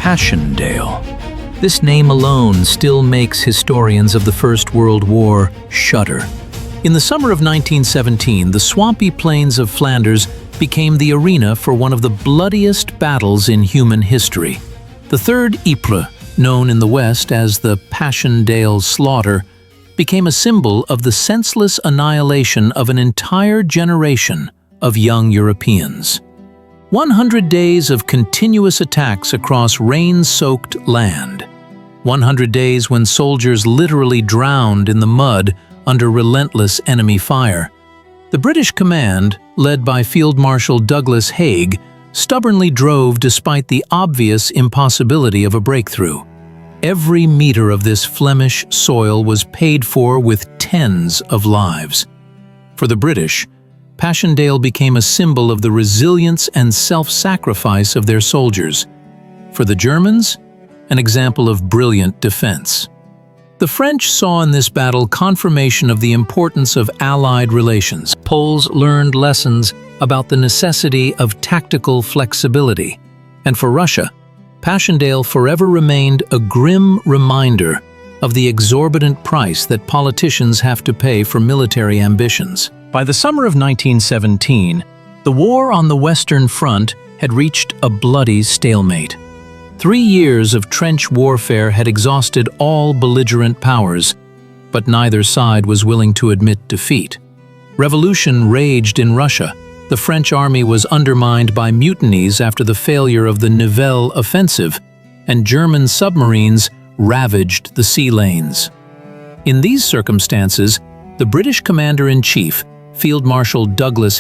Passchendaele. This name alone still makes historians of the First World War shudder. In the summer of 1917, the swampy plains of Flanders became the arena for one of the bloodiest battles in human history. The Third Ypres, known in the West as the Passchendaele slaughter, became a symbol of the senseless annihilation of an entire generation of young Europeans. 100 days of continuous attacks across rain-soaked land. 100 days when soldiers literally drowned in the mud under relentless enemy fire. The British command, led by Field Marshal Haig, stubbornly drove despite the obvious impossibility of a breakthrough. Every meter of this Flemish soil was paid for with tens of lives. For the British, Passchendaele became a symbol of the resilience and self-sacrifice of their soldiers. For the Germans, an example of brilliant defense. The French saw in this battle confirmation of the importance of Allied relations. Poles learned lessons about the necessity of tactical flexibility. And for Russia, Passchendaele forever remained a grim reminder of the exorbitant price that politicians have to pay for military ambitions. By the summer of 1917, the war on the Western Front had reached a bloody stalemate. 3 years of trench warfare had exhausted all belligerent powers, but neither side was willing to admit defeat. Revolution raged in Russia. The French army was undermined by mutinies after the failure of the Nivelle offensive, and German submarines ravaged the sea lanes. In these circumstances, the British commander-in-chief, Field Marshal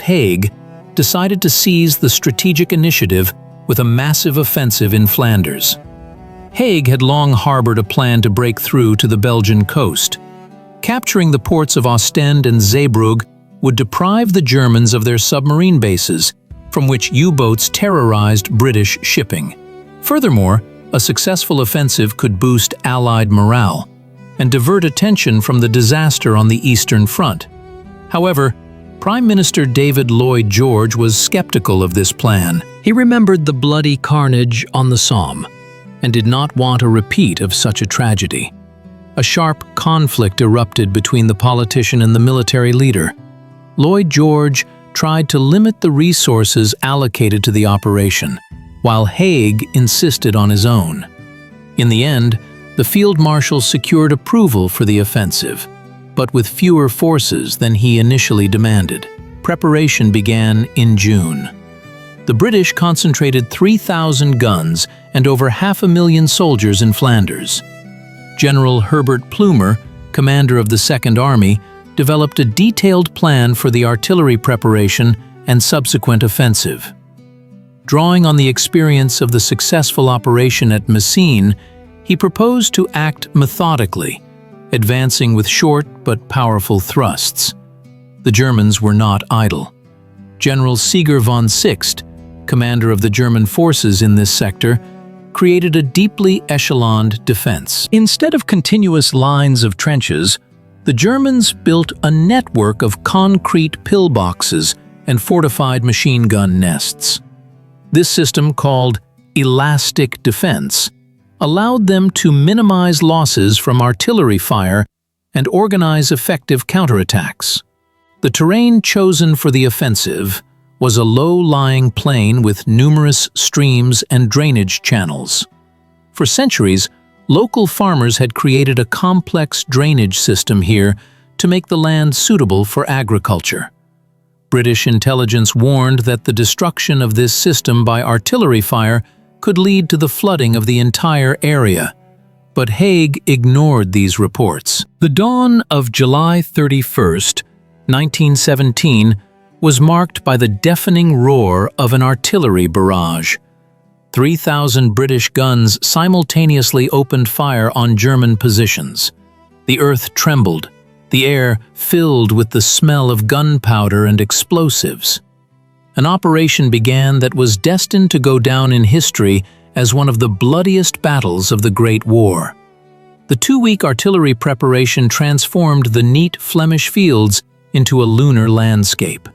Haig, decided to seize the strategic initiative with a massive offensive in Flanders. Haig had long harbored a plan to break through to the Belgian coast. Capturing the ports of Ostend and Zeebrugge would deprive the Germans of their submarine bases, from which U-boats terrorized British shipping. Furthermore, a successful offensive could boost Allied morale and divert attention from the disaster on the Eastern Front. However, Prime Minister David Lloyd George was skeptical of this plan. He remembered the bloody carnage on the Somme and did not want a repeat of such a tragedy. A sharp conflict erupted between the politician and the military leader. Lloyd George tried to limit the resources allocated to the operation, while Haig insisted on his own. In the end, the Field Marshal secured approval for the offensive, but with fewer forces than he initially demanded. Preparation began in June. The British concentrated 3,000 guns and over 500,000 soldiers in Flanders. General Herbert Plumer, commander of the Second Army, developed a detailed plan for the artillery preparation and subsequent offensive. Drawing on the experience of the successful operation at Messines, he proposed to act methodically, advancing with short but powerful thrusts. The Germans were not idle. General Sieger von Sixt, commander of the German forces in this sector, created a deeply echeloned defense. Instead of continuous lines of trenches, the Germans built a network of concrete pillboxes and fortified machine gun nests. This system, called elastic defense, allowed them to minimize losses from artillery fire and organize effective counterattacks. The terrain chosen for the offensive was a low-lying plain with numerous streams and drainage channels. For centuries, local farmers had created a complex drainage system here to make the land suitable for agriculture. British intelligence warned that the destruction of this system by artillery fire could lead to the flooding of the entire area, but Haig ignored these reports. The dawn of July 31st, 1917, was marked by the deafening roar of an artillery barrage. 3,000 British guns simultaneously opened fire on German positions. The earth trembled, the air filled with the smell of gunpowder and explosives. An operation began that was destined to go down in history as one of the bloodiest battles of the Great War. The 2-week artillery preparation transformed the neat Flemish fields into a lunar landscape.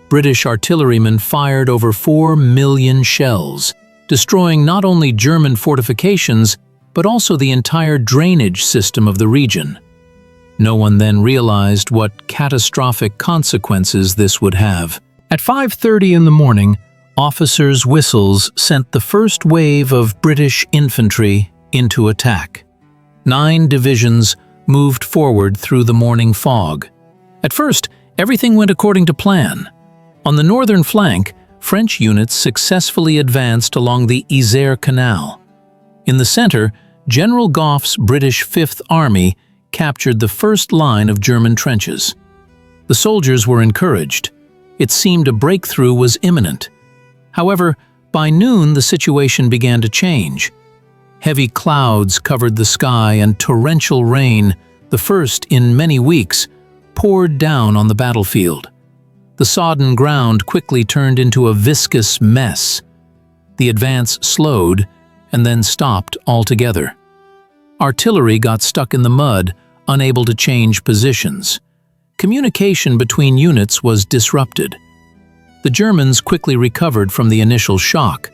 British artillerymen fired over 4 million shells, destroying not only German fortifications but also the entire drainage system of the region. No one then realized what catastrophic consequences this would have. At 5:30 in the morning, officers' whistles sent the first wave of British infantry into attack. 9 divisions moved forward through the morning fog. At first, everything went according to plan. On the northern flank, French units successfully advanced along the Ypres Canal. In the center, General Gough's British Fifth Army captured the first line of German trenches. The soldiers were encouraged. It seemed a breakthrough was imminent. However, by noon the situation began to change. Heavy clouds covered the sky and torrential rain, the first in many weeks, poured down on the battlefield. The sodden ground quickly turned into a viscous mess. The advance slowed and then stopped altogether. Artillery got stuck in the mud, unable to change positions. Communication between units was disrupted. The Germans quickly recovered from the initial shock.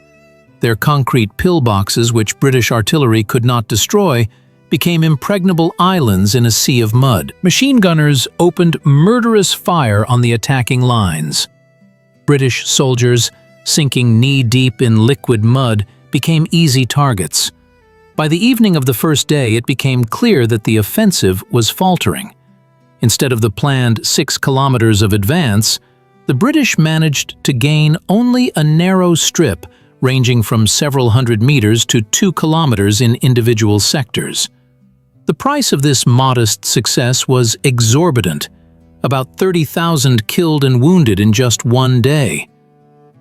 Their concrete pillboxes, which British artillery could not destroy, became impregnable islands in a sea of mud. Machine gunners opened murderous fire on the attacking lines. British soldiers, sinking knee-deep in liquid mud, became easy targets. By the evening of the first day, it became clear that the offensive was faltering. Instead of the planned 6 kilometers of advance, the British managed to gain only a narrow strip ranging from several hundred meters to 2 kilometers in individual sectors. The price of this modest success was exorbitant, about 30,000 killed and wounded in just one day.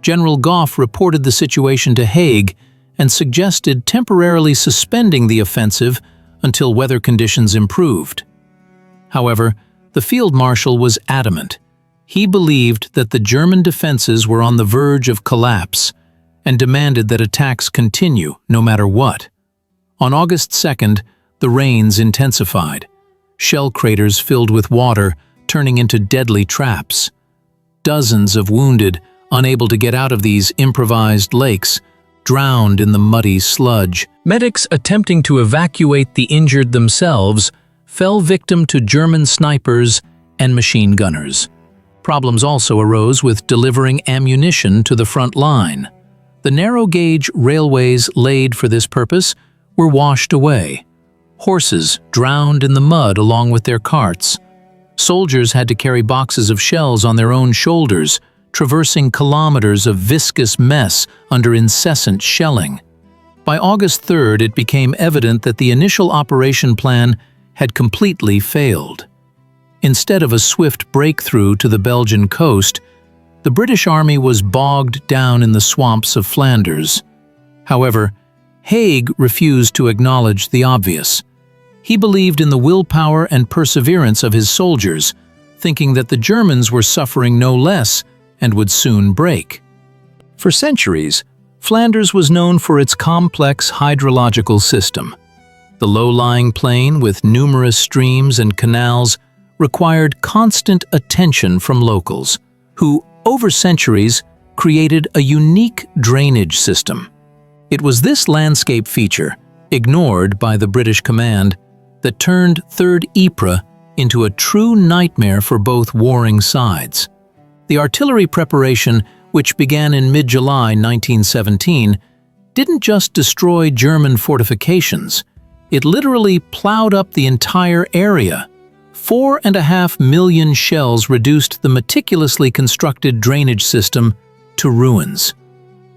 General Gough reported the situation to Haig and suggested temporarily suspending the offensive until weather conditions improved. However, the Field Marshal was adamant. He believed that the German defenses were on the verge of collapse and demanded that attacks continue no matter what. On August 2nd, the rains intensified. Shell craters filled with water, turning into deadly traps. Dozens of wounded, unable to get out of these improvised lakes, drowned in the muddy sludge. Medics attempting to evacuate the injured themselves fell victim to German snipers and machine gunners. Problems also arose with delivering ammunition to the front line. The narrow-gauge railways laid for this purpose were washed away. Horses drowned in the mud along with their carts. Soldiers had to carry boxes of shells on their own shoulders, traversing kilometers of viscous mess under incessant shelling. By August 3rd, it became evident that the initial operation plan had completely failed. Instead of a swift breakthrough to the Belgian coast, the British Army was bogged down in the swamps of Flanders. However, Haig refused to acknowledge the obvious. He believed in the willpower and perseverance of his soldiers, thinking that the Germans were suffering no less and would soon break. For centuries, Flanders was known for its complex hydrological system. The low-lying plain, with numerous streams and canals, required constant attention from locals, who, over centuries, created a unique drainage system. It was this landscape feature, ignored by the British command, that turned 3rd Ypres into a true nightmare for both warring sides. The artillery preparation, which began in mid-July 1917, didn't just destroy German fortifications. It literally plowed up the entire area. 4.5 million shells reduced the meticulously constructed drainage system to ruins.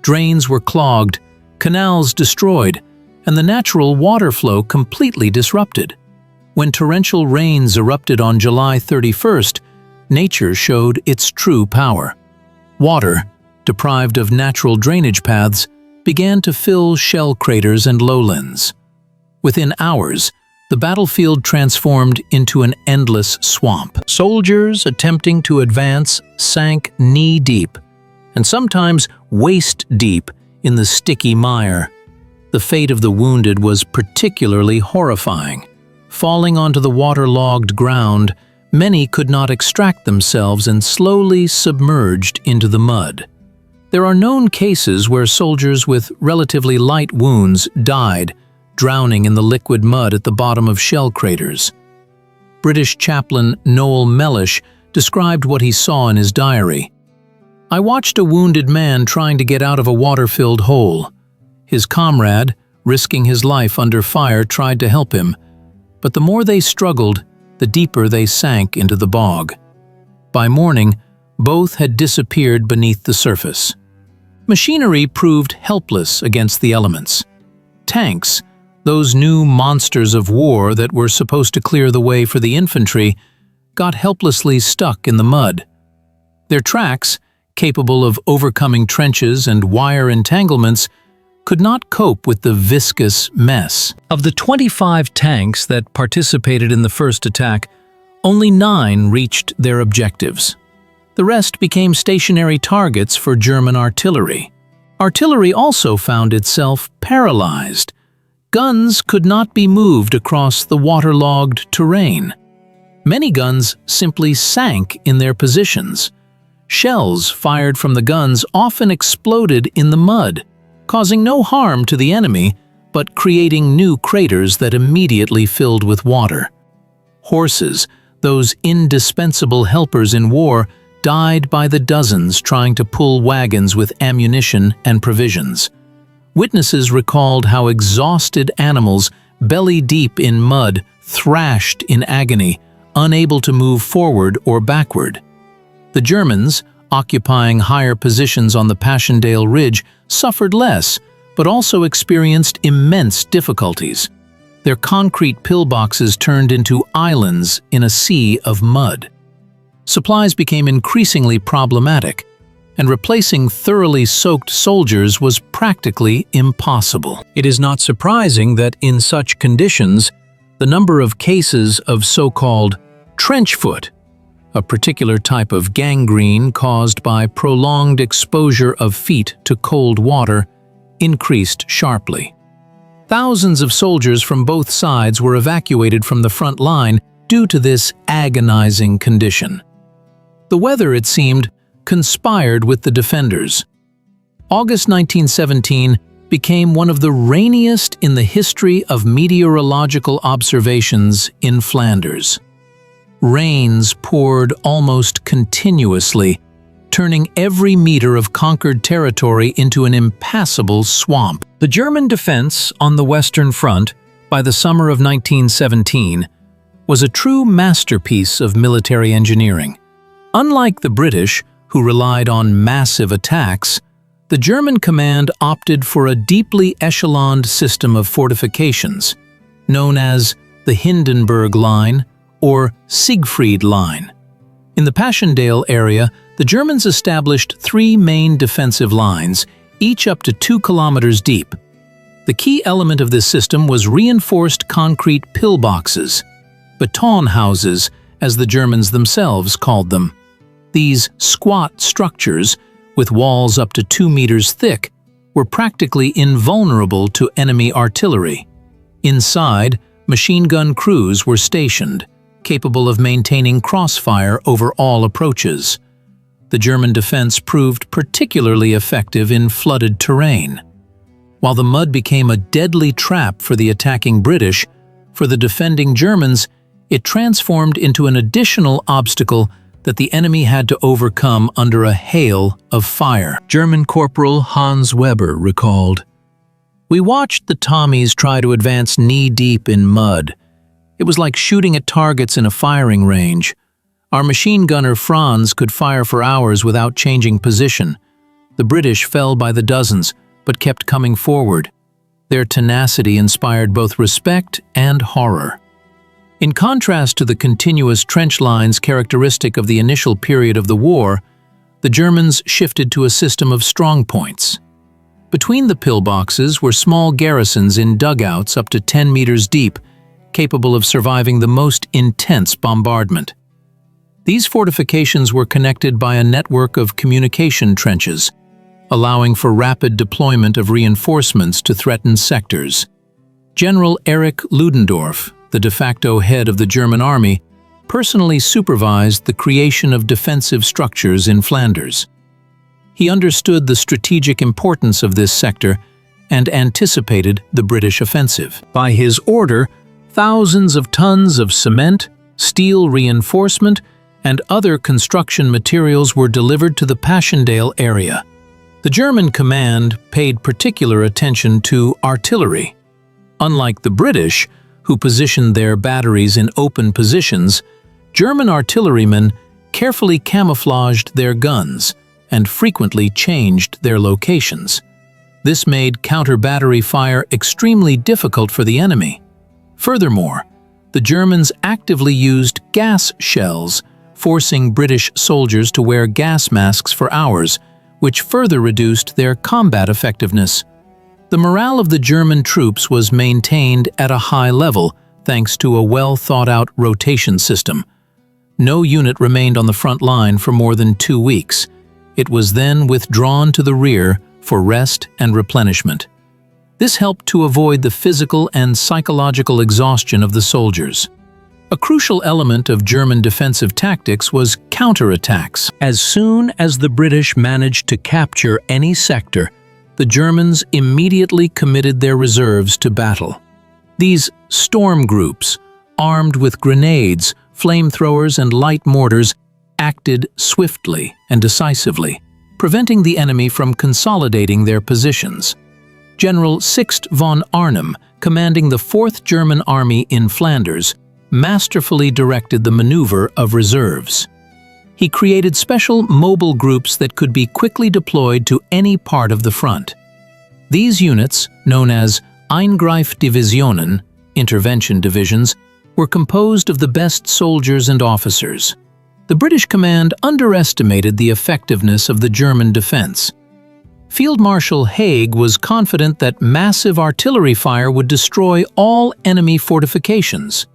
Drains were clogged, canals destroyed, and the natural water flow completely disrupted. When torrential rains erupted on July 31st, nature showed its true power. Water, deprived of natural drainage paths, began to fill shell craters and lowlands. Within hours, the battlefield transformed into an endless swamp. Soldiers attempting to advance sank knee-deep, and sometimes waist-deep, in the sticky mire. The fate of the wounded was particularly horrifying. Falling onto the waterlogged ground, many could not extract themselves and slowly submerged into the mud. There are known cases where soldiers with relatively light wounds died, drowning in the liquid mud at the bottom of shell craters. British chaplain Noel Mellish described what he saw in his diary. "I watched a wounded man trying to get out of a water-filled hole. His comrade, risking his life under fire, tried to help him, but the more they struggled, the deeper they sank into the bog. By morning, both had disappeared beneath the surface." Machinery proved helpless against the elements. Tanks, those new monsters of war that were supposed to clear the way for the infantry, got helplessly stuck in the mud. Their tracks, capable of overcoming trenches and wire entanglements, could not cope with the viscous mess. Of the 25 tanks that participated in the first attack, only 9 reached their objectives. The rest became stationary targets for German artillery. Artillery also found itself paralyzed. Guns could not be moved across the waterlogged terrain. Many guns simply sank in their positions. Shells fired from the guns often exploded in the mud, causing no harm to the enemy, but creating new craters that immediately filled with water. Horses, those indispensable helpers in war, died by the dozens trying to pull wagons with ammunition and provisions. Witnesses recalled how exhausted animals, belly deep in mud, thrashed in agony, unable to move forward or backward. The Germans, occupying higher positions on the Passchendaele Ridge, suffered less, but also experienced immense difficulties. Their concrete pillboxes turned into islands in a sea of mud. Supplies became increasingly problematic, and replacing thoroughly soaked soldiers was practically impossible. It is not surprising that in such conditions, the number of cases of so-called trench foot, a particular type of gangrene caused by prolonged exposure of feet to cold water, increased sharply. Thousands of soldiers from both sides were evacuated from the front line due to this agonizing condition. The weather, it seemed, conspired with the defenders. August 1917 became one of the rainiest in the history of meteorological observations in Flanders. Rains poured almost continuously, turning every meter of conquered territory into an impassable swamp. The German defense on the Western Front, by the summer of 1917, was a true masterpiece of military engineering. Unlike the British, who relied on massive attacks, the German command opted for a deeply echeloned system of fortifications, known as the Hindenburg Line or Siegfried Line. In the Passchendaele area, the Germans established 3 main defensive lines, each up to 2 kilometers deep. The key element of this system was reinforced concrete pillboxes, baton houses, as the Germans themselves called them. These squat structures, with walls up to 2 meters thick, were practically invulnerable to enemy artillery. Inside, machine gun crews were stationed, capable of maintaining crossfire over all approaches. The German defense proved particularly effective in flooded terrain. While the mud became a deadly trap for the attacking British, for the defending Germans, it transformed into an additional obstacle that the enemy had to overcome under a hail of fire. German Corporal Hans Weber recalled, "We watched the Tommies try to advance knee-deep in mud. It was like shooting at targets in a firing range. Our machine gunner Franz could fire for hours without changing position. The British fell by the dozens, but kept coming forward. Their tenacity inspired both respect and horror." In contrast to the continuous trench lines characteristic of the initial period of the war, the Germans shifted to a system of strongpoints. Between the pillboxes were small garrisons in dugouts up to 10 meters deep, capable of surviving the most intense bombardment. These fortifications were connected by a network of communication trenches, allowing for rapid deployment of reinforcements to threatened sectors. General Erich Ludendorff, the de facto head of the German army, personally supervised the creation of defensive structures in Flanders. He understood the strategic importance of this sector and anticipated the British offensive. By his order, thousands of tons of cement, steel reinforcement, and other construction materials were delivered to the Passchendaele area. The German command paid particular attention to artillery. Unlike the British, who positioned their batteries in open positions, German artillerymen carefully camouflaged their guns and frequently changed their locations. This made counter-battery fire extremely difficult for the enemy. Furthermore, the Germans actively used gas shells, forcing British soldiers to wear gas masks for hours, which further reduced their combat effectiveness. The morale of the German troops was maintained at a high level thanks to a well-thought-out rotation system. No unit remained on the front line for more than 2 weeks. It was then withdrawn to the rear for rest and replenishment. This helped to avoid the physical and psychological exhaustion of the soldiers. A crucial element of German defensive tactics was counterattacks. As soon as the British managed to capture any sector, the Germans immediately committed their reserves to battle. These storm groups, armed with grenades, flamethrowers, and light mortars, acted swiftly and decisively, preventing the enemy from consolidating their positions. General Sixt von Arnim, commanding the 4th German Army in Flanders, masterfully directed the maneuver of reserves. He created special mobile groups that could be quickly deployed to any part of the front. These units, known as Eingreifdivisionen, intervention divisions, were composed of the best soldiers and officers. The British command underestimated the effectiveness of the German defense. Field Marshal Haig was confident that massive artillery fire would destroy all enemy fortifications.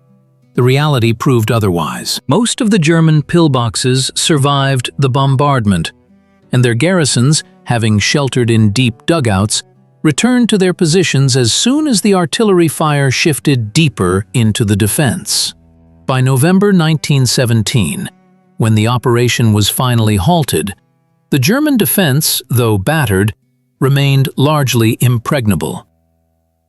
The reality proved otherwise. Most of the German pillboxes survived the bombardment, and their garrisons, having sheltered in deep dugouts, returned to their positions as soon as the artillery fire shifted deeper into the defense. By November 1917, when the operation was finally halted, the German defense, though battered, remained largely impregnable.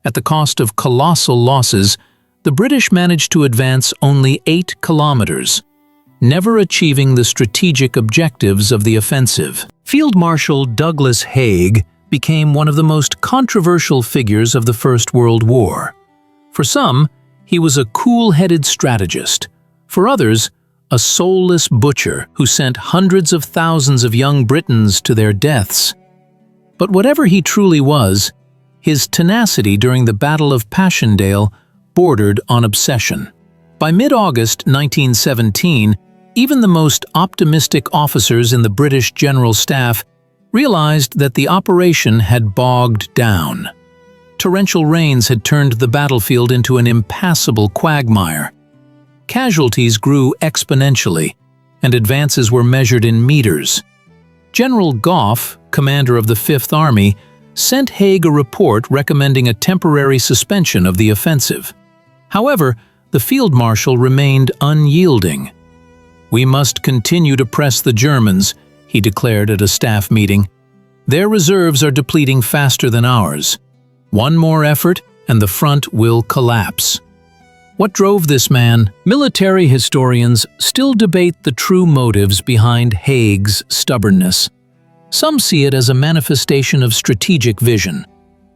At the cost of colossal losses, the British managed to advance only 8 kilometers, never achieving the strategic objectives of the offensive. Field Marshal Douglas Haig became one of the most controversial figures of the First World War. For some, he was a cool-headed strategist. For others, a soulless butcher who sent hundreds of thousands of young Britons to their deaths. But whatever he truly was, his tenacity during the Battle of Passchendaele bordered on obsession. By mid-August 1917, even the most optimistic officers in the British General Staff realized that the operation had bogged down. Torrential rains had turned the battlefield into an impassable quagmire. Casualties grew exponentially, and advances were measured in meters. General Gough, commander of the Fifth Army, sent Haig a report recommending a temporary suspension of the offensive. However, the field marshal remained unyielding. "We must continue to press the Germans," he declared at a staff meeting. "Their reserves are depleting faster than ours. One more effort, and the front will collapse." What drove this man? Military historians still debate the true motives behind Haig's stubbornness. Some see it as a manifestation of strategic vision.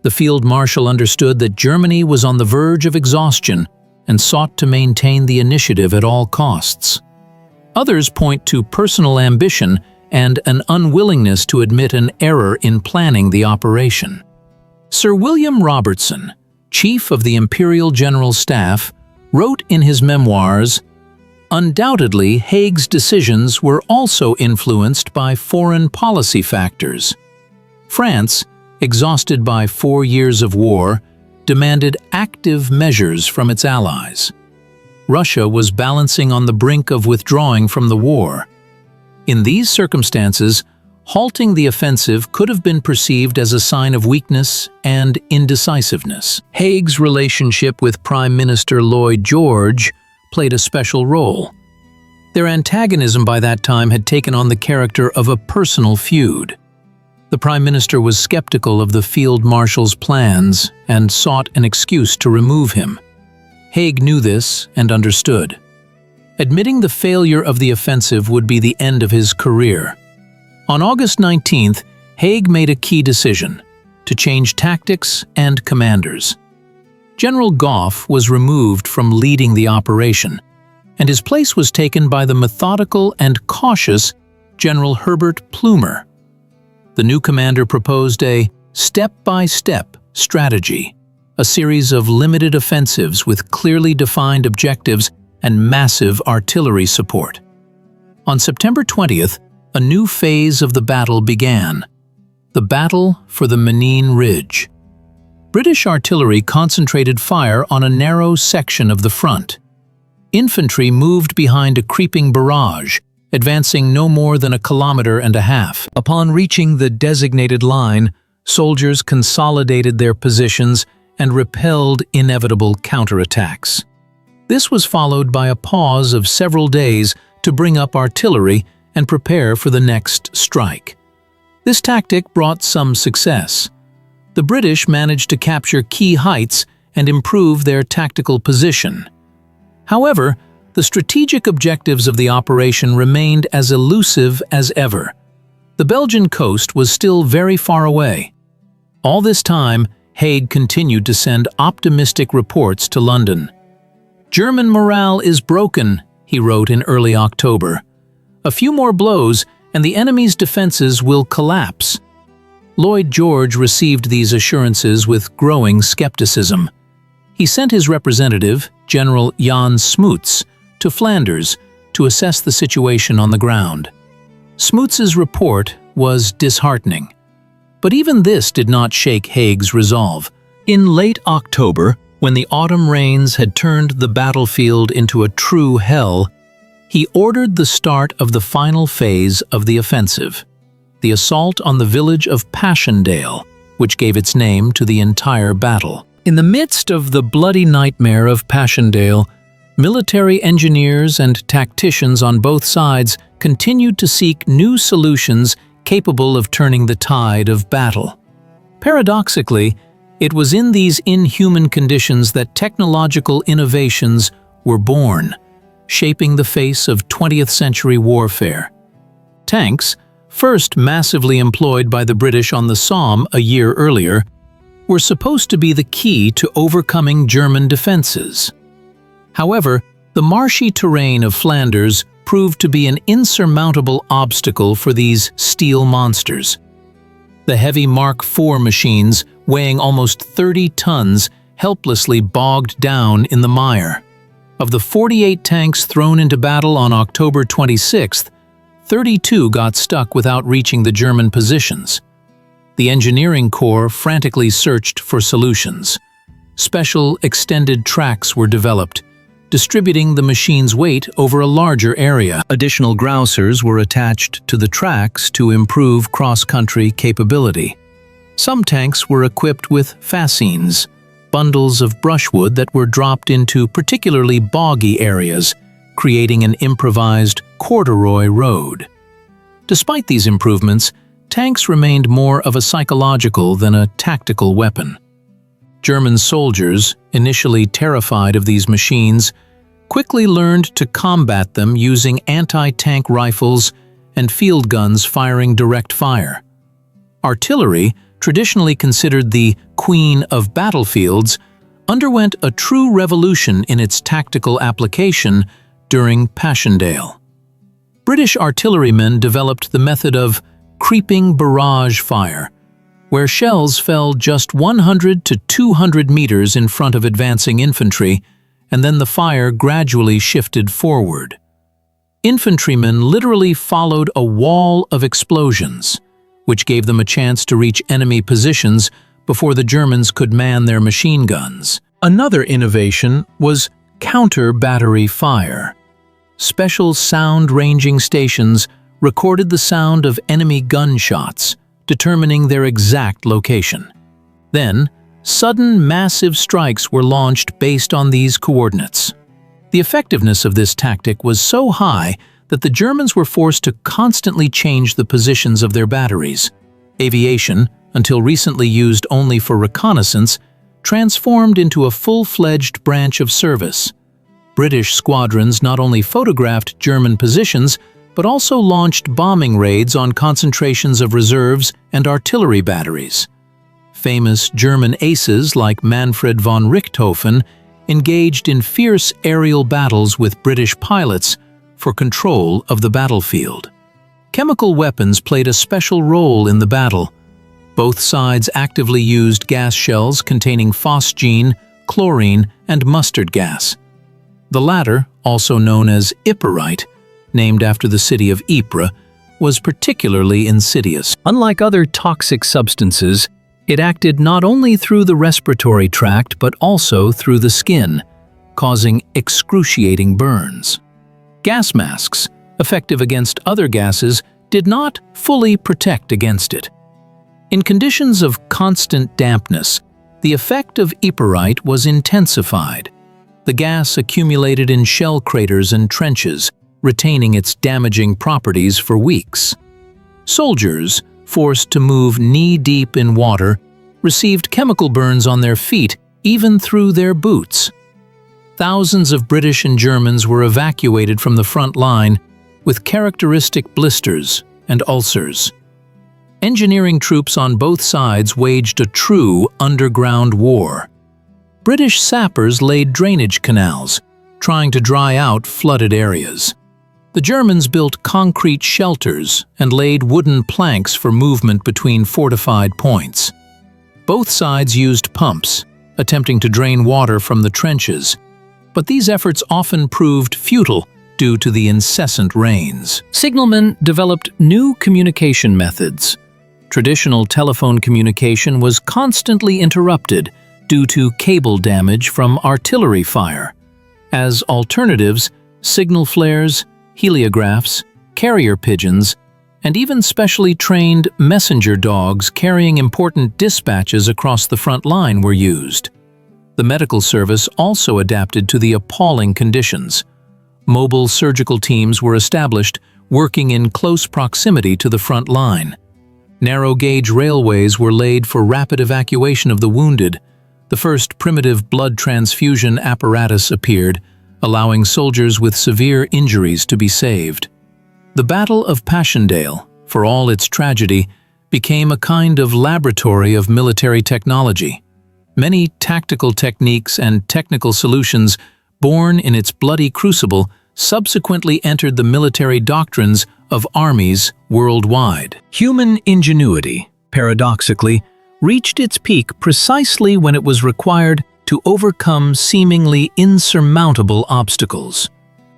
The field marshal understood that Germany was on the verge of exhaustion and sought to maintain the initiative at all costs. Others point to personal ambition and an unwillingness to admit an error in planning the operation. Sir William Robertson, chief of the Imperial General Staff, wrote in his memoirs, "Undoubtedly, Haig's decisions were also influenced by foreign policy factors. France, exhausted by 4 years of war, demanded active measures from its allies. Russia was balancing on the brink of withdrawing from the war. In these circumstances, halting the offensive could have been perceived as a sign of weakness and indecisiveness." Haig's relationship with Prime Minister Lloyd George played a special role. Their antagonism by that time had taken on the character of a personal feud. The Prime Minister was skeptical of the Field Marshal's plans and sought an excuse to remove him. Haig knew this and understood. Admitting the failure of the offensive would be the end of his career. On August 19th, Haig made a key decision: to change tactics and commanders. General Gough was removed from leading the operation, and his place was taken by the methodical and cautious General Herbert Plumer. The new commander proposed a step-by-step strategy, a series of limited offensives with clearly defined objectives and massive artillery support. On September 20th, a new phase of the battle began: the Battle for the Menin Ridge. British artillery concentrated fire on a narrow section of the front. Infantry moved behind a creeping barrage, advancing no more than 1.5 kilometers. Upon reaching the designated line, soldiers consolidated their positions and repelled inevitable counterattacks. This was followed by a pause of several days to bring up artillery and prepare for the next strike. This tactic brought some success. The British managed to capture key heights and improve their tactical position. However, the strategic objectives of the operation remained as elusive as ever. The Belgian coast was still very far away. All this time, Haig continued to send optimistic reports to London. "German morale is broken," he wrote in early October. "A few more blows and the enemy's defenses will collapse." Lloyd George received these assurances with growing skepticism. He sent his representative, General Jan Smuts, to Flanders to assess the situation on the ground. Smuts's report was disheartening. But even this did not shake Haig's resolve. In late October, when the autumn rains had turned the battlefield into a true hell, he ordered the start of the final phase of the offensive, the assault on the village of Passchendaele, which gave its name to the entire battle. In the midst of the bloody nightmare of Passchendaele, military engineers and tacticians on both sides continued to seek new solutions capable of turning the tide of battle. Paradoxically, it was in these inhuman conditions that technological innovations were born, shaping the face of 20th century warfare. Tanks, first massively employed by the British on the Somme a year earlier, were supposed to be the key to overcoming German defenses. However, the marshy terrain of Flanders proved to be an insurmountable obstacle for these steel monsters. The heavy Mark IV machines, weighing almost 30 tons, helplessly bogged down in the mire. Of the 48 tanks thrown into battle on October 26th, 32 got stuck without reaching the German positions. The engineering corps frantically searched for solutions. Special extended tracks were developed, distributing the machine's weight over a larger area. Additional grousers were attached to the tracks to improve cross-country capability. Some tanks were equipped with fascines, bundles of brushwood that were dropped into particularly boggy areas, creating an improvised corduroy road. Despite these improvements, tanks remained more of a psychological than a tactical weapon. German soldiers, initially terrified of these machines, quickly learned to combat them using anti-tank rifles and field guns firing direct fire. Artillery, traditionally considered the queen of battlefields, underwent a true revolution in its tactical application during Passchendaele. British artillerymen developed the method of creeping barrage fire, where shells fell just 100 to 200 meters in front of advancing infantry, and then the fire gradually shifted forward. Infantrymen literally followed a wall of explosions, which gave them a chance to reach enemy positions before the Germans could man their machine guns. Another innovation was counter-battery fire. Special sound-ranging stations recorded the sound of enemy gunshots, determining their exact location. Then, sudden massive strikes were launched based on these coordinates. The effectiveness of this tactic was so high that the Germans were forced to constantly change the positions of their batteries. Aviation, until recently used only for reconnaissance, transformed into a full-fledged branch of service. British squadrons not only photographed German positions, but also launched bombing raids on concentrations of reserves and artillery batteries. Famous German aces like Manfred von Richthofen engaged in fierce aerial battles with British pilots for control of the battlefield. Chemical weapons played a special role in the battle. Both sides actively used gas shells containing phosgene, chlorine, and mustard gas. The latter, also known as Ypres, named after the city of Ypres, was particularly insidious. Unlike other toxic substances, it acted not only through the respiratory tract but also through the skin, causing excruciating burns. Gas masks, effective against other gases, did not fully protect against it. In conditions of constant dampness, the effect of Ypres was intensified. The gas accumulated in shell craters and trenches, retaining its damaging properties for weeks. Soldiers, forced to move knee-deep in water, received chemical burns on their feet, even through their boots. Thousands of British and Germans were evacuated from the front line with characteristic blisters and ulcers. Engineering troops on both sides waged a true underground war. British sappers laid drainage canals, trying to dry out flooded areas. The Germans built concrete shelters and laid wooden planks for movement between fortified points. Both sides used pumps, attempting to drain water from the trenches, but these efforts often proved futile due to the incessant rains. Signalmen developed new communication methods. Traditional telephone communication was constantly interrupted due to cable damage from artillery fire. As alternatives, signal flares, heliographs, carrier pigeons, and even specially trained messenger dogs carrying important dispatches across the front line were used. The medical service also adapted to the appalling conditions. Mobile surgical teams were established, working in close proximity to the front line. Narrow-gauge railways were laid for rapid evacuation of the wounded. The first primitive blood transfusion apparatus appeared, allowing soldiers with severe injuries to be saved. The Battle of Passchendaele, for all its tragedy, became a kind of laboratory of military technology. Many tactical techniques and technical solutions born in its bloody crucible subsequently entered the military doctrines of armies worldwide. Human ingenuity, paradoxically, reached its peak precisely when it was required to overcome seemingly insurmountable obstacles.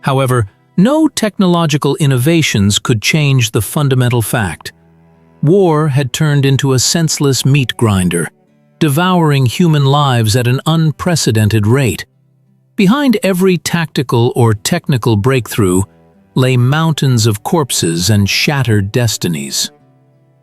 However, no technological innovations could change the fundamental fact. War had turned into a senseless meat grinder, devouring human lives at an unprecedented rate. Behind every tactical or technical breakthrough lay mountains of corpses and shattered destinies.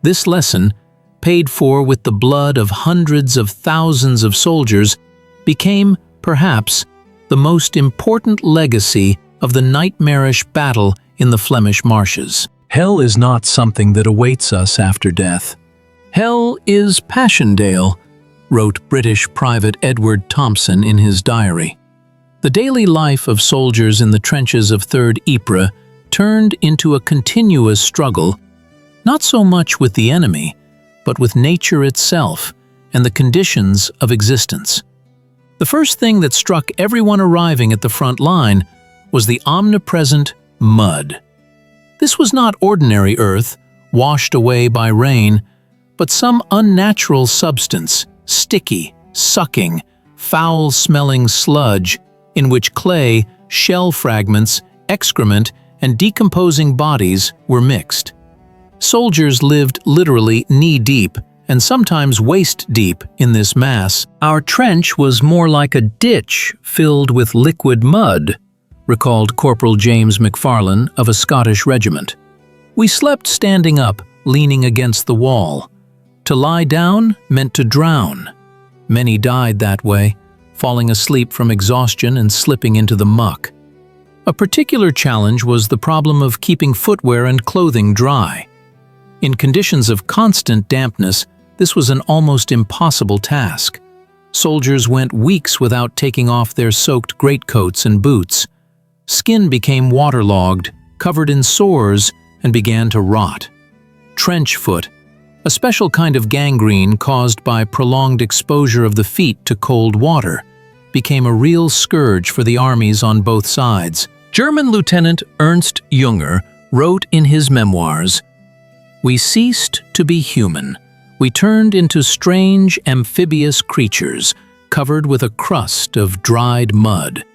This lesson, paid for with the blood of hundreds of thousands of soldiers, became, perhaps, the most important legacy of the nightmarish battle in the Flemish marshes. Hell is not something that awaits us after death. Hell is Passchendaele, wrote British Private Edward Thompson in his diary. The daily life of soldiers in the trenches of 3rd Ypres turned into a continuous struggle, not so much with the enemy, but with nature itself and the conditions of existence. The first thing that struck everyone arriving at the front line was the omnipresent mud. This was not ordinary earth, washed away by rain, but some unnatural substance, sticky, sucking, foul-smelling sludge, in which clay, shell fragments, excrement, and decomposing bodies were mixed. Soldiers lived literally knee-deep and sometimes waist-deep in this mass. Our trench was more like a ditch filled with liquid mud, recalled Corporal James McFarlane of a Scottish regiment. We slept standing up, leaning against the wall. To lie down meant to drown. Many died that way, falling asleep from exhaustion and slipping into the muck. A particular challenge was the problem of keeping footwear and clothing dry. In conditions of constant dampness, this was an almost impossible task. Soldiers went weeks without taking off their soaked greatcoats and boots. Skin became waterlogged, covered in sores, and began to rot. Trench foot, a special kind of gangrene caused by prolonged exposure of the feet to cold water, became a real scourge for the armies on both sides. German Lieutenant Ernst Junger wrote in his memoirs, "We ceased to be human. We turned into strange amphibious creatures, covered with a crust of dried mud.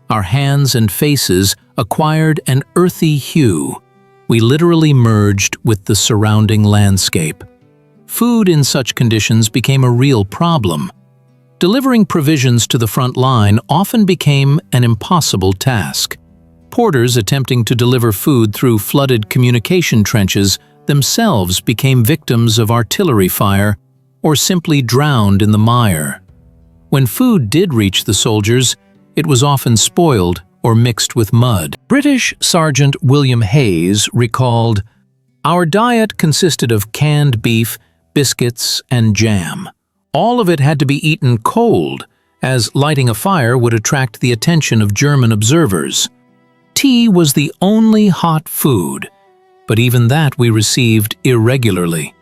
Our hands and faces acquired an earthy hue. We literally merged with the surrounding landscape." Food in such conditions became a real problem. Delivering provisions to the front line often became an impossible task. Porters attempting to deliver food through flooded communication trenches themselves became victims of artillery fire or simply drowned in the mire. When food did reach the soldiers, it was often spoiled or mixed with mud. British Sergeant William Hayes recalled, "Our diet consisted of canned beef, biscuits, and jam. All of it had to be eaten cold, as lighting a fire would attract the attention of German observers. Tea was the only hot food, but even that we received irregularly.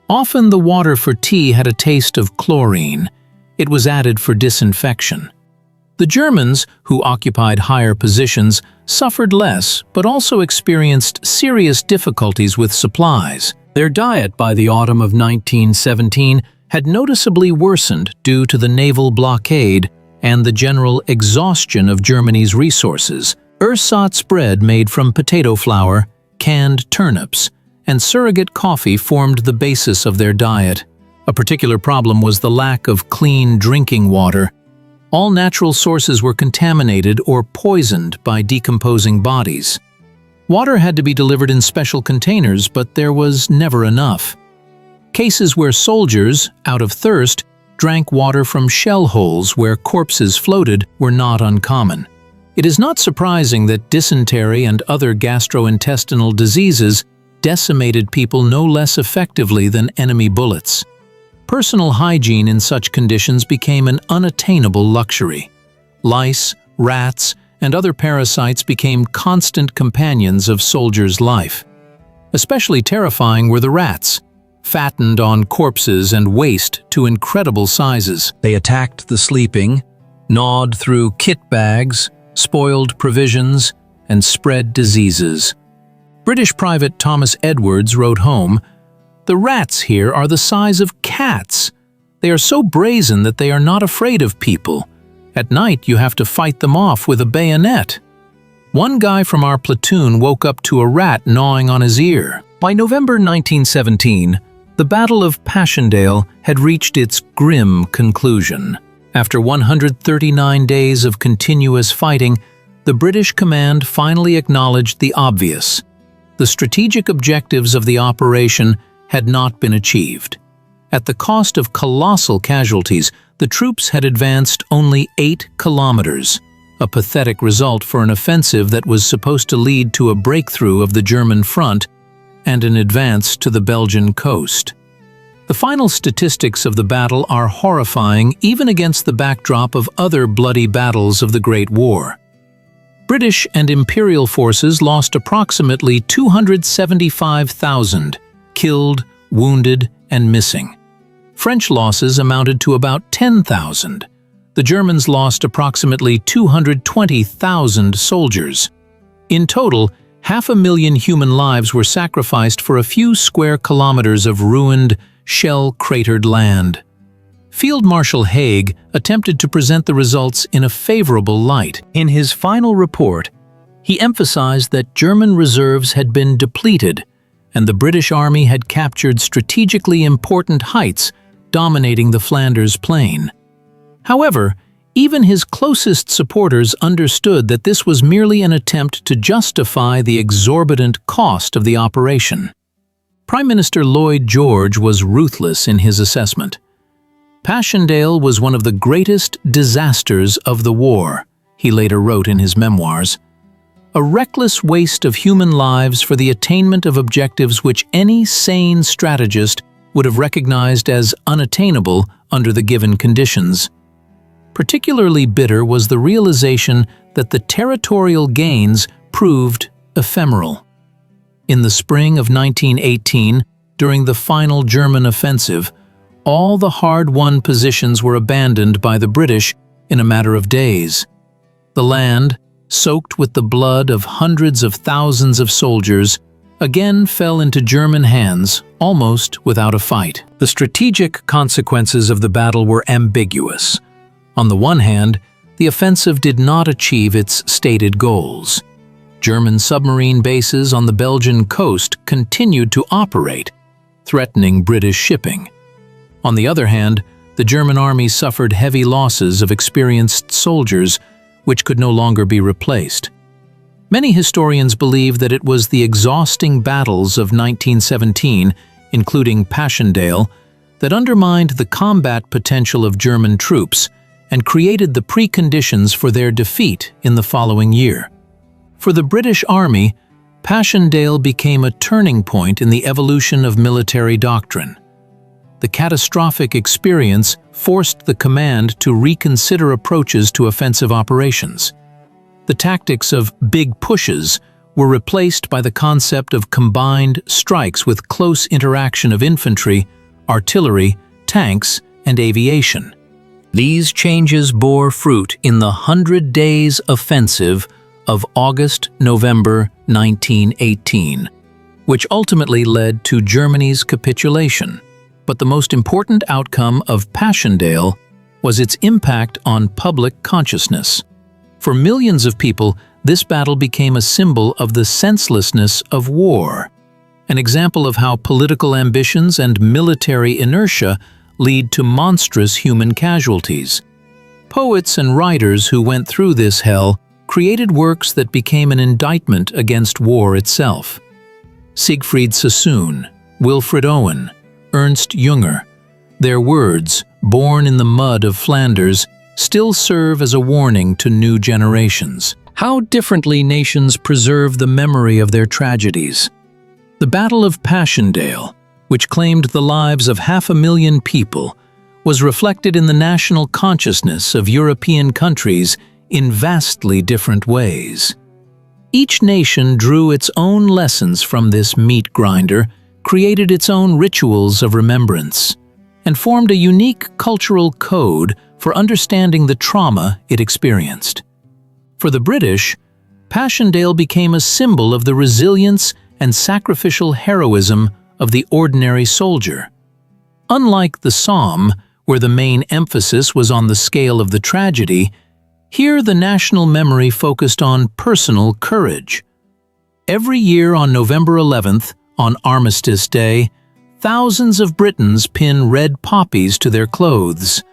Often the water for tea had a taste of chlorine. It was added for disinfection." The Germans, who occupied higher positions, suffered less but also experienced serious difficulties with supplies. Their diet by the autumn of 1917 had noticeably worsened due to the naval blockade and the general exhaustion of Germany's resources. Ersatz bread made from potato flour, canned turnips, and surrogate coffee formed the basis of their diet. A particular problem was the lack of clean drinking water. All natural sources were contaminated or poisoned by decomposing bodies. Water had to be delivered in special containers, but there was never enough. Cases where soldiers, out of thirst, drank water from shell holes where corpses floated were not uncommon. It is not surprising that dysentery and other gastrointestinal diseases decimated people no less effectively than enemy bullets. Personal hygiene in such conditions became an unattainable luxury. Lice, rats, and other parasites became constant companions of soldiers' life. Especially terrifying were the rats, fattened on corpses and waste to incredible sizes. They attacked the sleeping, gnawed through kit bags, spoiled provisions, and spread diseases. British Private Thomas Edwards wrote home, "The rats here are the size of cats. They are so brazen that they are not afraid of people. At night you have to fight them off with a bayonet." One guy from our platoon woke up to a rat gnawing on his ear. By November 1917, the Battle of Passchendaele had reached its grim conclusion. After 139 days of continuous fighting, the British command finally acknowledged the obvious. The strategic objectives of the operation had not been achieved. At the cost of colossal casualties, the troops had advanced only 8 kilometers, a pathetic result for an offensive that was supposed to lead to a breakthrough of the German front and an advance to the Belgian coast. The final statistics of the battle are horrifying even against the backdrop of other bloody battles of the Great War. British and Imperial forces lost approximately 275,000, killed, wounded, and missing. French losses amounted to about 10,000. The Germans lost approximately 220,000 soldiers. In total, 500,000 human lives were sacrificed for a few square kilometers of ruined, shell-cratered land. Field Marshal Haig attempted to present the results in a favorable light. In his final report, he emphasized that German reserves had been depleted and the British Army had captured strategically important heights dominating the Flanders plain. However, even his closest supporters understood that this was merely an attempt to justify the exorbitant cost of the operation. Prime Minister Lloyd George was ruthless in his assessment. "Passchendaele was one of the greatest disasters of the war," he later wrote in his memoirs. a reckless waste of human lives for the attainment of objectives which any sane strategist would have recognized as unattainable under the given conditions. Particularly bitter was the realization that the territorial gains proved ephemeral. In the spring of 1918, during the final German offensive, all the hard-won positions were abandoned by the British in a matter of days. The land, soaked with the blood of hundreds of thousands of soldiers, again fell into German hands almost without a fight. The strategic consequences of the battle were ambiguous. On the one hand, the offensive did not achieve its stated goals. German submarine bases on the Belgian coast continued to operate, threatening British shipping. On the other hand, the German army suffered heavy losses of experienced soldiers, which could no longer be replaced. Many historians believe that it was the exhausting battles of 1917, including Passchendaele, that undermined the combat potential of German troops and created the preconditions for their defeat in the following year. For the British Army, Passchendaele became a turning point in the evolution of military doctrine. The catastrophic experience forced the command to reconsider approaches to offensive operations. The tactics of big pushes were replaced by the concept of combined strikes with close interaction of infantry, artillery, tanks, and aviation. These changes bore fruit in the 100 Days Offensive of August-November 1918, which ultimately led to Germany's capitulation. But the most important outcome of Passchendaele was its impact on public consciousness. For millions of people, this battle became a symbol of the senselessness of war, an example of how political ambitions and military inertia lead to monstrous human casualties. Poets and writers who went through this hell created works that became an indictment against war itself. Siegfried Sassoon, Wilfred Owen, Ernst Jünger, their words, born in the mud of Flanders, still serve as a warning to new generations. How differently nations preserve the memory of their tragedies. The Battle of Passchendaele, which claimed the lives of 500,000 people, was reflected in the national consciousness of European countries in vastly different ways. Each nation drew its own lessons from this meat grinder, created its own rituals of remembrance, and formed a unique cultural code for understanding the trauma it experienced. For the British, Passchendaele became a symbol of the resilience and sacrificial heroism of the ordinary soldier. Unlike the Somme, where the main emphasis was on the scale of the tragedy, here the national memory focused on personal courage. Every year on November 11th, on Armistice Day, thousands of Britons pin red poppies to their clothes,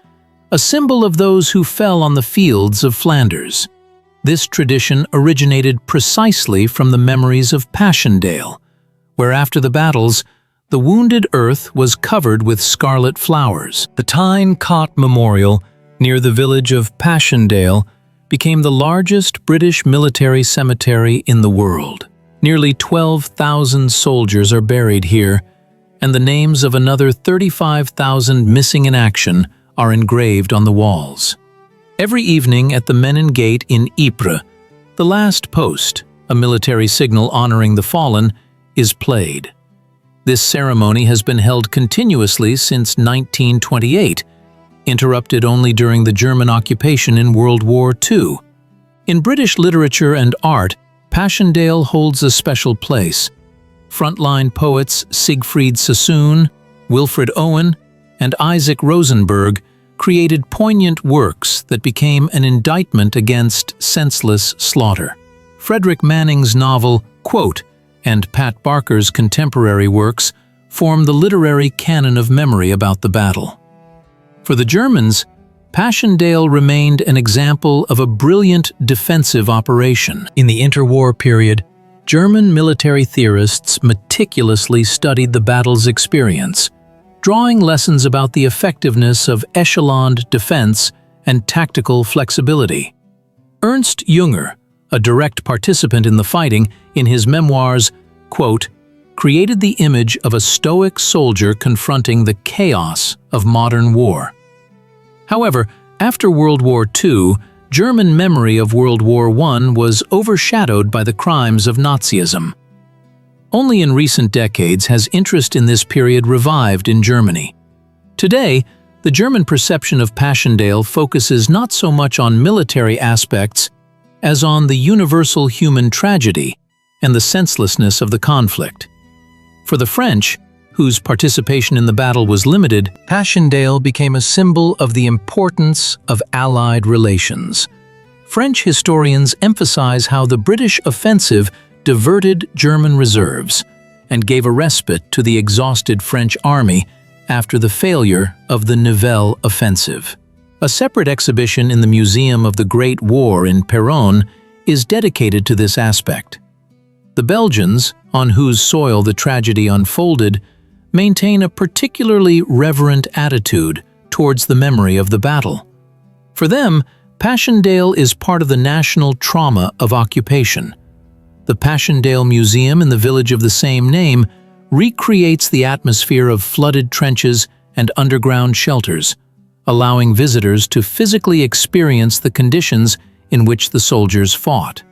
a symbol of those who fell on the fields of Flanders. This tradition originated precisely from the memories of Passchendaele, where after the battles, the wounded earth was covered with scarlet flowers. The Tyne-Cot Memorial, near the village of Passchendaele, became the largest British military cemetery in the world. Nearly 12,000 soldiers are buried here, and the names of another 35,000 missing in action are engraved on the walls. Every evening at the Menin Gate in Ypres, the last post, a military signal honoring the fallen, is played. This ceremony has been held continuously since 1928, interrupted only during the German occupation in World War II. In British literature and art, Passchendaele holds a special place. Frontline poets Siegfried Sassoon, Wilfred Owen, and Isaac Rosenberg created poignant works that became an indictment against senseless slaughter. Frederick Manning's novel, Quote, and Pat Barker's contemporary works form the literary canon of memory about the battle. For the Germans, Passchendaele remained an example of a brilliant defensive operation. In the interwar period, German military theorists meticulously studied the battle's experience, drawing lessons about the effectiveness of echeloned defense and tactical flexibility. Ernst Jünger, a direct participant in the fighting, in his memoirs, quote, created the image of a stoic soldier confronting the chaos of modern war. However, after World War II, German memory of World War I was overshadowed by the crimes of Nazism. Only in recent decades has interest in this period revived in Germany. Today, the German perception of Passchendaele focuses not so much on military aspects as on the universal human tragedy and the senselessness of the conflict. For the French, whose participation in the battle was limited, Passchendaele became a symbol of the importance of Allied relations. French historians emphasize how the British offensive diverted German reserves and gave a respite to the exhausted French army after the failure of the Nivelle offensive. A separate exhibition in the Museum of the Great War in Péronne is dedicated to this aspect. The Belgians, on whose soil the tragedy unfolded, maintain a particularly reverent attitude towards the memory of the battle. For them, Passchendaele is part of the national trauma of occupation. The Passchendaele Museum in the village of the same name recreates the atmosphere of flooded trenches and underground shelters, allowing visitors to physically experience the conditions in which the soldiers fought.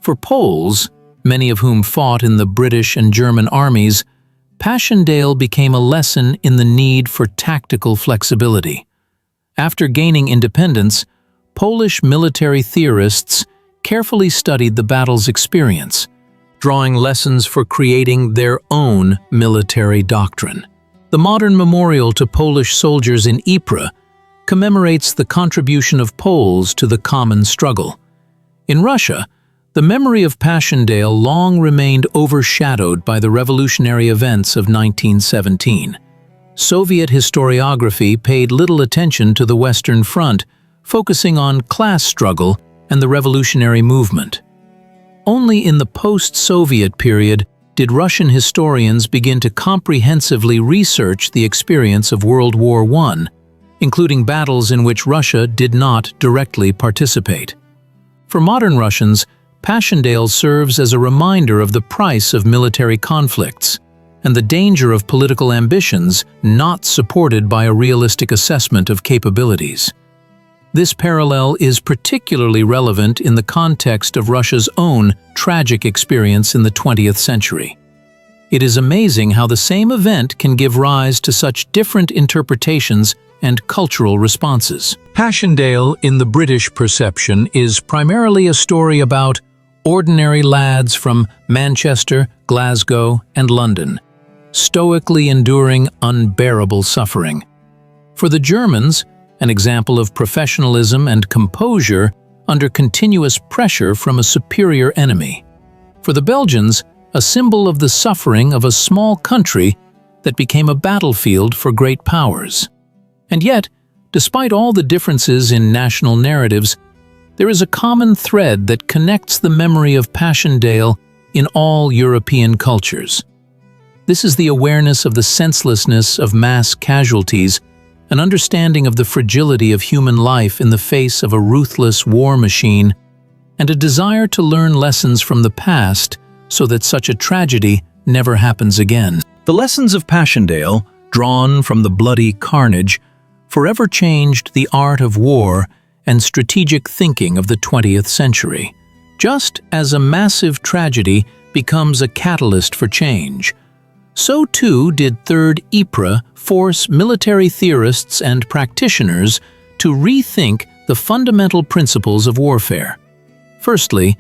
For Poles, many of whom fought in the British and German armies, Passchendaele became a lesson in the need for tactical flexibility. After gaining independence, Polish military theorists carefully studied the battle's experience, drawing lessons for creating their own military doctrine. The modern memorial to Polish soldiers in Ypres commemorates the contribution of Poles to the common struggle. In Russia, the memory of Passchendaele long remained overshadowed by the revolutionary events of 1917. Soviet historiography paid little attention to the Western Front, focusing on class struggle and the revolutionary movement. Only in the post-Soviet period did Russian historians begin to comprehensively research the experience of World War I, including battles in which Russia did not directly participate. For modern Russians, Passchendaele serves as a reminder of the price of military conflicts and the danger of political ambitions not supported by a realistic assessment of capabilities. This parallel is particularly relevant in the context of Russia's own tragic experience in the 20th century. It is amazing how the same event can give rise to such different interpretations and cultural responses. Passchendaele, in the British perception, is primarily a story about ordinary lads from Manchester, Glasgow, and London, stoically enduring unbearable suffering. For the Germans, an example of professionalism and composure under continuous pressure from a superior enemy. For the Belgians, a symbol of the suffering of a small country that became a battlefield for great powers. And yet, despite all the differences in national narratives, there is a common thread that connects the memory of Passchendaele in all European cultures. This is the awareness of the senselessness of mass casualties, an understanding of the fragility of human life in the face of a ruthless war machine, and a desire to learn lessons from the past so that such a tragedy never happens again. The lessons of Passchendaele, drawn from the bloody carnage, forever changed the art of war and strategic thinking of the 20th century. Just as a massive tragedy becomes a catalyst for change, so too did Third Ypres force military theorists and practitioners to rethink the fundamental principles of warfare. Firstly,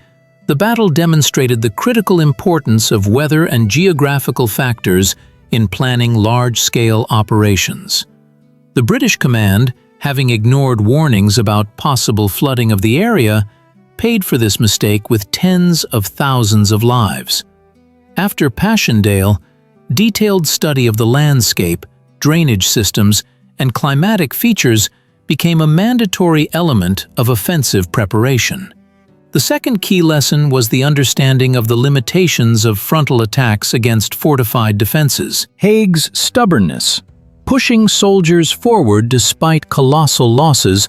the battle demonstrated the critical importance of weather and geographical factors in planning large-scale operations. The British command, having ignored warnings about possible flooding of the area, paid for this mistake with tens of thousands of lives. After Passchendaele, detailed study of the landscape, drainage systems, and climatic features became a mandatory element of offensive preparation. The second key lesson was the understanding of the limitations of frontal attacks against fortified defenses. Haig's stubbornness, pushing soldiers forward despite colossal losses,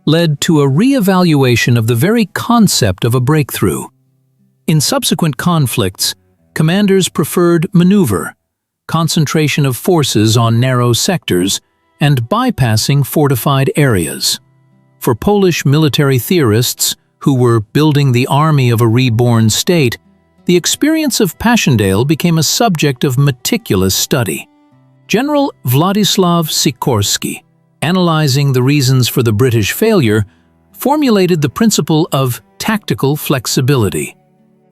led to a re-evaluation of the very concept of a breakthrough. In subsequent conflicts, commanders preferred maneuver, concentration of forces on narrow sectors, and bypassing fortified areas. For Polish military theorists who were building the army of a reborn state, the experience of Passchendaele became a subject of meticulous study. General Władysław Sikorski, analyzing the reasons for the British failure, formulated the principle of tactical flexibility.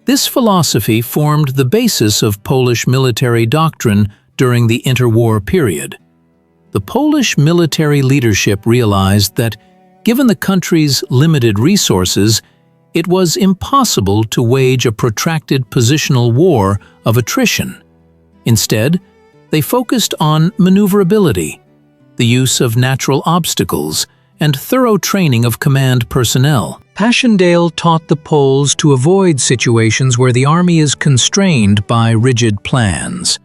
This philosophy formed the basis of Polish military doctrine during the interwar period. The Polish military leadership realized that, given the country's limited resources, it was impossible to wage a protracted positional war of attrition. Instead, they focused on maneuverability, the use of natural obstacles, and thorough training of command personnel. Passchendaele taught the Poles to avoid situations where the army is constrained by rigid plans,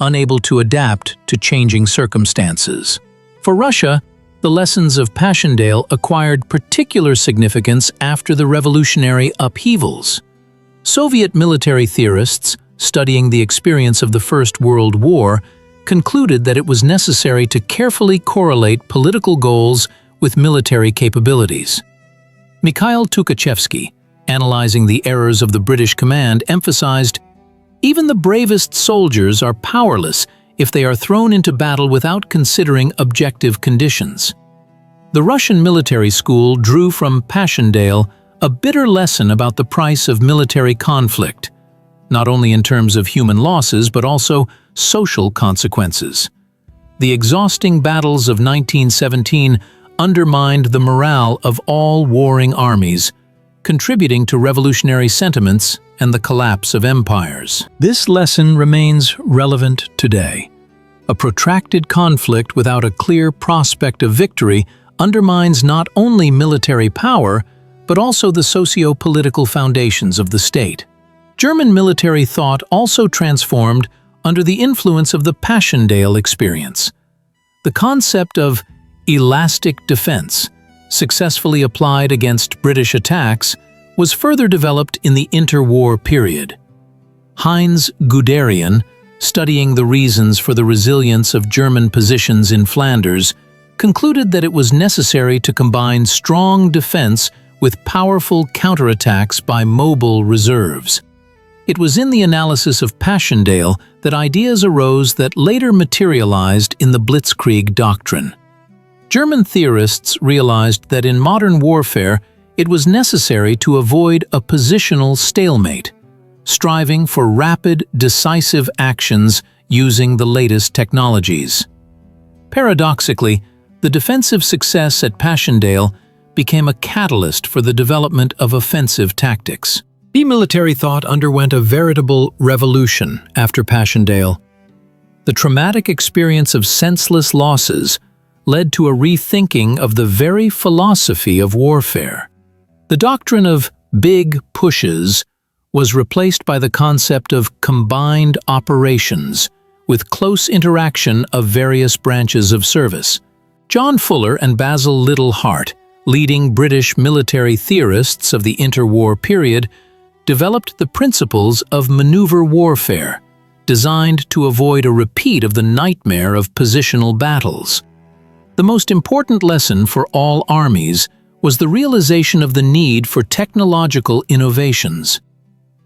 unable to adapt to changing circumstances. For Russia, the lessons of Passchendaele acquired particular significance after the revolutionary upheavals. Soviet military theorists, studying the experience of the First World War, concluded that it was necessary to carefully correlate political goals with military capabilities. Mikhail Tukhachevsky, analyzing the errors of the British command, emphasized, "Even the bravest soldiers are powerless if they are thrown into battle without considering objective conditions." The Russian military school drew from Passchendaele a bitter lesson about the price of military conflict, not only in terms of human losses but also social consequences. The exhausting battles of 1917 undermined the morale of all warring armies, contributing to revolutionary sentiments and the collapse of empires. This lesson remains relevant today. A protracted conflict without a clear prospect of victory undermines not only military power, but also the socio-political foundations of the state. German military thought also transformed under the influence of the Passchendaele experience. The concept of elastic defense, successfully applied against British attacks, was further developed in the interwar period. Heinz Guderian, studying the reasons for the resilience of German positions in Flanders, concluded that it was necessary to combine strong defense with powerful counterattacks by mobile reserves. It was in the analysis of Passchendaele that ideas arose that later materialized in the Blitzkrieg doctrine. German theorists realized that in modern warfare, it was necessary to avoid a positional stalemate, striving for rapid, decisive actions using the latest technologies. Paradoxically, the defensive success at Passchendaele became a catalyst for the development of offensive tactics. The military thought underwent a veritable revolution after Passchendaele. The traumatic experience of senseless losses led to a rethinking of the very philosophy of warfare. The doctrine of big pushes was replaced by the concept of combined operations with close interaction of various branches of service. John Fuller and Basil Liddell Hart, leading British military theorists of the interwar period, developed the principles of maneuver warfare, designed to avoid a repeat of the nightmare of positional battles. The most important lesson for all armies was the realization of the need for technological innovations.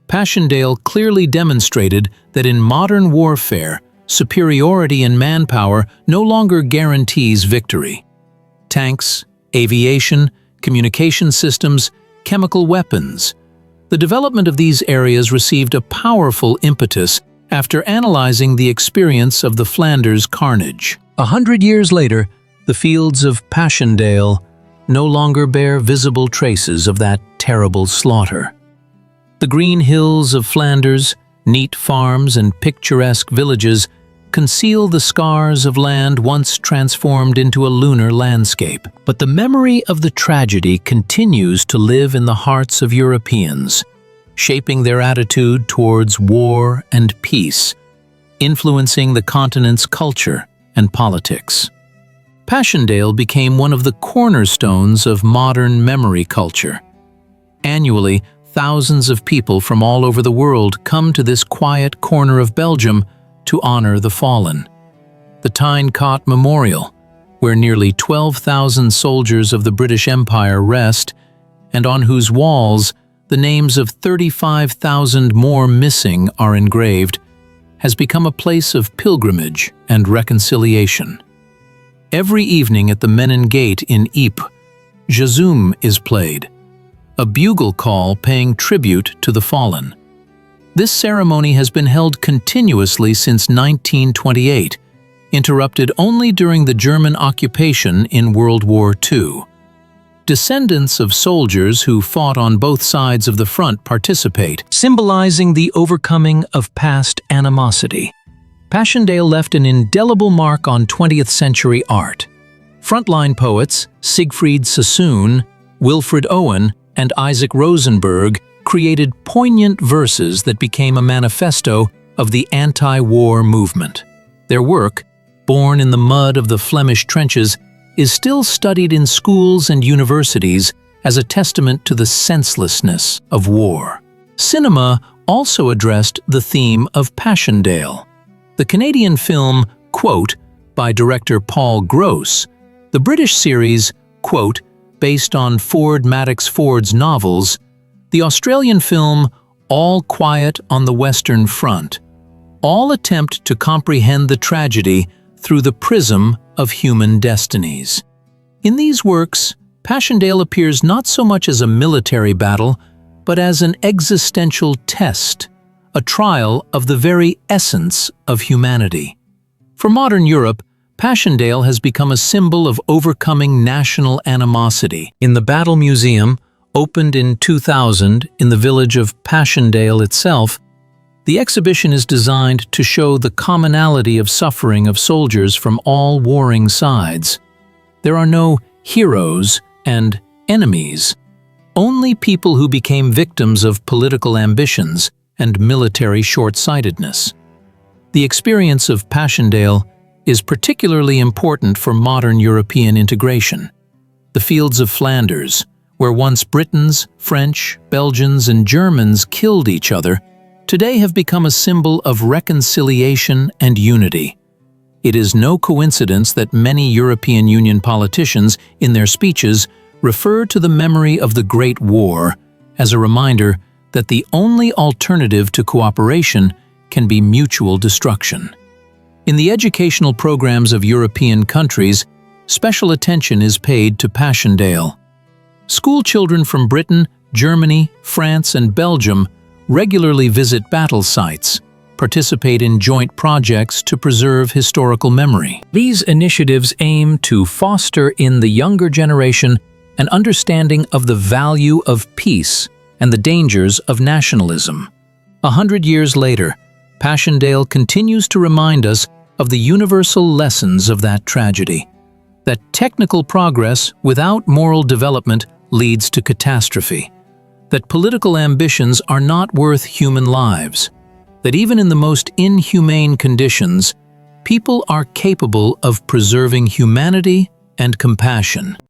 Passchendaele clearly demonstrated that in modern warfare, superiority in manpower no longer guarantees victory. Tanks, aviation, communication systems, chemical weapons. The development of these areas received a powerful impetus after analyzing the experience of the Flanders carnage. 100 years later, the fields of Passchendaele no longer bear visible traces of that terrible slaughter. The green hills of Flanders, neat farms and picturesque villages conceal the scars of land once transformed into a lunar landscape. But the memory of the tragedy continues to live in the hearts of Europeans, shaping their attitude towards war and peace, influencing the continent's culture and politics. Passchendaele became one of the cornerstones of modern memory culture. Annually, thousands of people from all over the world come to this quiet corner of Belgium to honor the fallen. The Tyne Cot Memorial, where nearly 12,000 soldiers of the British Empire rest, and on whose walls the names of 35,000 more missing are engraved, has become a place of pilgrimage and reconciliation. Every evening at the Menin Gate in Ypres, Jazoom is played, a bugle call paying tribute to the fallen. This ceremony has been held continuously since 1928, interrupted only during the German occupation in World War II. Descendants of soldiers who fought on both sides of the front participate, symbolizing the overcoming of past animosity. Passchendaele left an indelible mark on 20th century art. Frontline poets Siegfried Sassoon, Wilfred Owen, and Isaac Rosenberg created poignant verses that became a manifesto of the anti-war movement. Their work, born in the mud of the Flemish trenches, is still studied in schools and universities as a testament to the senselessness of war. Cinema also addressed the theme of Passchendaele. The Canadian film, quote, by director Paul Gross, the British series, quote, based on Ford Madox Ford's novels, the Australian film All Quiet on the Western Front, all attempt to comprehend the tragedy through the prism of human destinies. In these works, Passchendaele appears not so much as a military battle, but as an existential test, a trial of the very essence of humanity. For modern Europe, Passchendaele has become a symbol of overcoming national animosity. In the Battle Museum, opened in 2000 in the village of Passchendaele itself, the exhibition is designed to show the commonality of suffering of soldiers from all warring sides. There are no heroes and enemies, only people who became victims of political ambitions and military short-sightedness. The experience of Passchendaele is particularly important for modern European integration. The fields of Flanders, where once Britons, French, Belgians, and Germans killed each other, today have become a symbol of reconciliation and unity. It is no coincidence that many European Union politicians, in their speeches, refer to the memory of the Great War as a reminder that the only alternative to cooperation can be mutual destruction. In the educational programs of European countries, special attention is paid to Passchendaele. School children from Britain, Germany, France, and Belgium regularly visit battle sites, participate in joint projects to preserve historical memory. These initiatives aim to foster in the younger generation an understanding of the value of peace and the dangers of nationalism. 100 years later, Passchendaele continues to remind us of the universal lessons of that tragedy, that technical progress without moral development leads to catastrophe, that political ambitions are not worth human lives, that even in the most inhumane conditions, people are capable of preserving humanity and compassion.